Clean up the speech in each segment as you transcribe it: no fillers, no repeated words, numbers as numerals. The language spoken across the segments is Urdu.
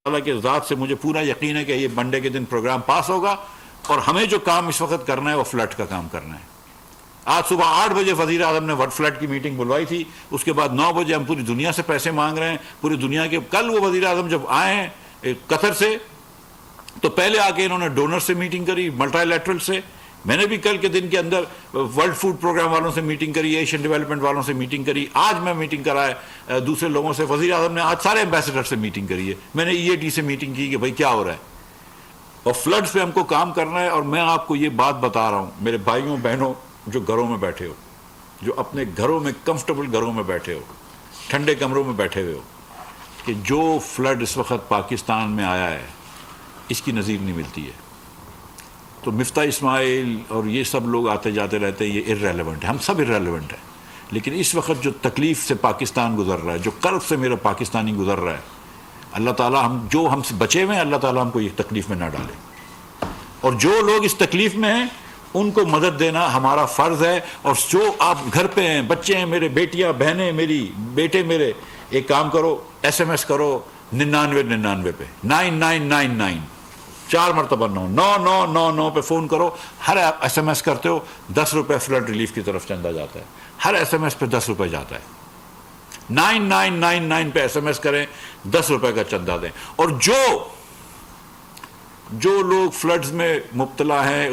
اللہ کے ذات سے مجھے پورا یقین ہے کہ یہ منڈے کے دن پروگرام پاس ہوگا، اور ہمیں جو کام اس وقت کرنا ہے وہ فلڈ کا کام کرنا ہے۔ آج صبح 8 بجے وزیر اعظم نے فلڈ کی میٹنگ بلوائی تھی، اس کے بعد 9 بجے ہم پوری دنیا سے پیسے مانگ رہے ہیں، پوری دنیا کے۔ کل وہ وزیر اعظم جب آئے ہیں قطر سے، تو پہلے آ کے انہوں نے ڈونر سے میٹنگ کری، ملٹی لیٹرل سے۔ میں نے بھی کل کے دن کے اندر ورلڈ فوڈ پروگرام والوں سے میٹنگ کری، ایشین ڈیولپمنٹ والوں سے میٹنگ کری، آج میں میٹنگ کرائے دوسرے لوگوں سے۔ وزیر اعظم نے آج سارے ایمبیسڈر سے میٹنگ کری ہے، میں نے EAT سے میٹنگ کی کہ بھائی کیا ہو رہا ہے، اور فلڈز پہ ہم کو کام کرنا ہے۔ اور میں آپ کو یہ بات بتا رہا ہوں میرے بھائیوں بہنوں جو گھروں میں بیٹھے ہو، جو اپنے گھروں میں کمفرٹیبل گھروں میں بیٹھے ہو، ٹھنڈے کمروں میں بیٹھے ہوئے ہو، کہ جو فلڈ اس وقت پاکستان میں آیا ہے اس کی نظیر نہیں ملتی ہے۔ تو مفتاح اسماعیل اور یہ سب لوگ آتے جاتے رہتے ہیں، یہ ارریلیونٹ ہے، ہم سب ارریلیونٹ ہیں۔ لیکن اس وقت جو تکلیف سے پاکستان گزر رہا ہے، جو کرب سے میرا پاکستانی گزر رہا ہے، اللہ تعالیٰ ہم سے بچے ہوئے ہیں، اللہ تعالیٰ ہم کو یہ تکلیف میں نہ ڈالے۔ اور جو لوگ اس تکلیف میں ہیں ان کو مدد دینا ہمارا فرض ہے۔ اور جو آپ گھر پہ ہیں، بچے ہیں میرے، بیٹیاں بہنیں میری، بیٹے میرے، ایک کام کرو، SMS کرو 9999 پہ 9999 4 مرتبہ 9999 پہ فون کرو۔ ہر SMS کرتے ہو 10 روپے فلڈ ریلیف کی طرف چندہ جاتا ہے، ہر SMS پہ 10 روپے جاتا ہے۔ 9999 پہ SMS کریں، 10 روپے کا چندہ دیں۔ اور جو لوگ فلڈز میں مبتلا ہیں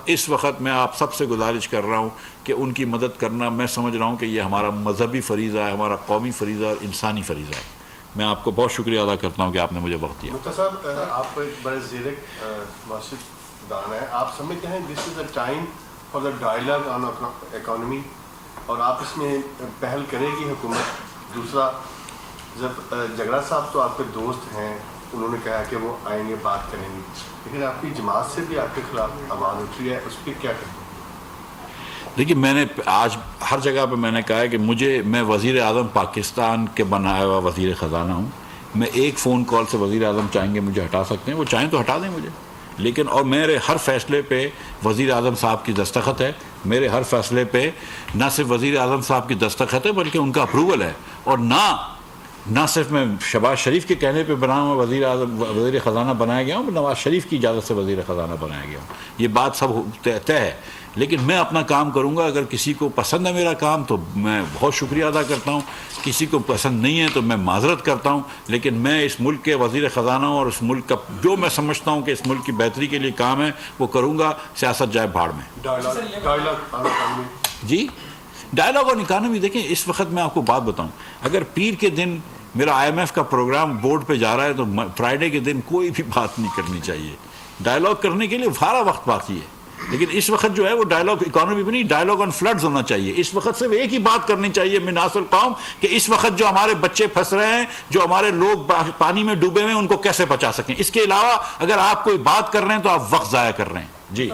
اس وقت میں آپ سب سے گزارش کر رہا ہوں کہ ان کی مدد کرنا، میں سمجھ رہا ہوں کہ یہ ہمارا مذہبی فریضہ ہے، ہمارا قومی فریضہ اور انسانی فریضہ ہے۔ میں آپ کو بہت شکریہ ادا کرتا ہوں کہ آپ نے مجھے وقت دیا۔ مفتی صاحب، آپ ایک بڑے زیرک معاشرت دان ہیں، آپ سمجھتے ہیں this is a time for the dialogue on economy, اور آپ اس میں پہل کرے گی حکومت؟ دوسرا، جب جگرا صاحب تو آپ کے دوست ہیں، انہوں نے کہا کہ وہ آئیں گے، بات کریں گے، لیکن آپ کی جماعت سے بھی آپ کے خلاف آواز اٹھ رہی ہے، اس پہ کیا کریں؟ دیکھیے، میں نے آج ہر جگہ پہ میں نے کہا ہے کہ میں وزیر اعظم پاکستان کے بنایا ہوا وزیر خزانہ ہوں۔ میں ایک فون کال سے وزیر اعظم چاہیں گے مجھے ہٹا سکتے ہیں، وہ چاہیں تو ہٹا دیں مجھے، لیکن اور میرے ہر فیصلے پہ وزیر اعظم صاحب کی دستخط ہے۔ میرے ہر فیصلے پہ نہ صرف وزیر اعظم صاحب کی دستخط ہے بلکہ ان کا اپروول ہے، اور نہ صرف میں شہباز شریف کے کہنے پہ بنا ہوا وزیر خزانہ بنایا گیا ہوں، نواز شریف کی اجازت سے وزیر خزانہ بنایا گیا ہوں۔ یہ بات سب طے ہے، لیکن میں اپنا کام کروں گا۔ اگر کسی کو پسند ہے میرا کام تو میں بہت شکریہ ادا کرتا ہوں، کسی کو پسند نہیں ہے تو میں معذرت کرتا ہوں، لیکن میں اس ملک کے وزیر خزانہ ہوں، اور اس ملک کا جو میں سمجھتا ہوں کہ اس ملک کی بہتری کے لیے کام ہے وہ کروں گا، سیاست جائے بھاڑ میں۔ جی، ڈائلاگ اور اکانومی، دیکھیں اس وقت میں آپ کو بات بتاؤں، اگر پیر کے دن میرا IMF کا پروگرام بورڈ پہ جا رہا ہے تو فرائیڈے کے دن کوئی بھی بات نہیں کرنی چاہیے۔ ڈائلاگ کرنے کے لیے سارا وقت باقی ہے، لیکن اس وقت جو ہے وہ ڈائلاگ اکانومی بھی نہیں، ڈائلاگ آن فلڈز ہونا چاہیے۔ اس وقت صرف ایک ہی بات کرنی چاہیے مناصر قوم، کہ اس وقت جو ہمارے بچے پھنس رہے ہیں، جو ہمارے لوگ پانی میں ڈوبے ہوئے ہیں، ان کو کیسے بچا سکیں۔ اس کے علاوہ اگر آپ کوئی بات کر رہے ہیں تو آپ وقت ضائع کر رہے ہیں۔ جی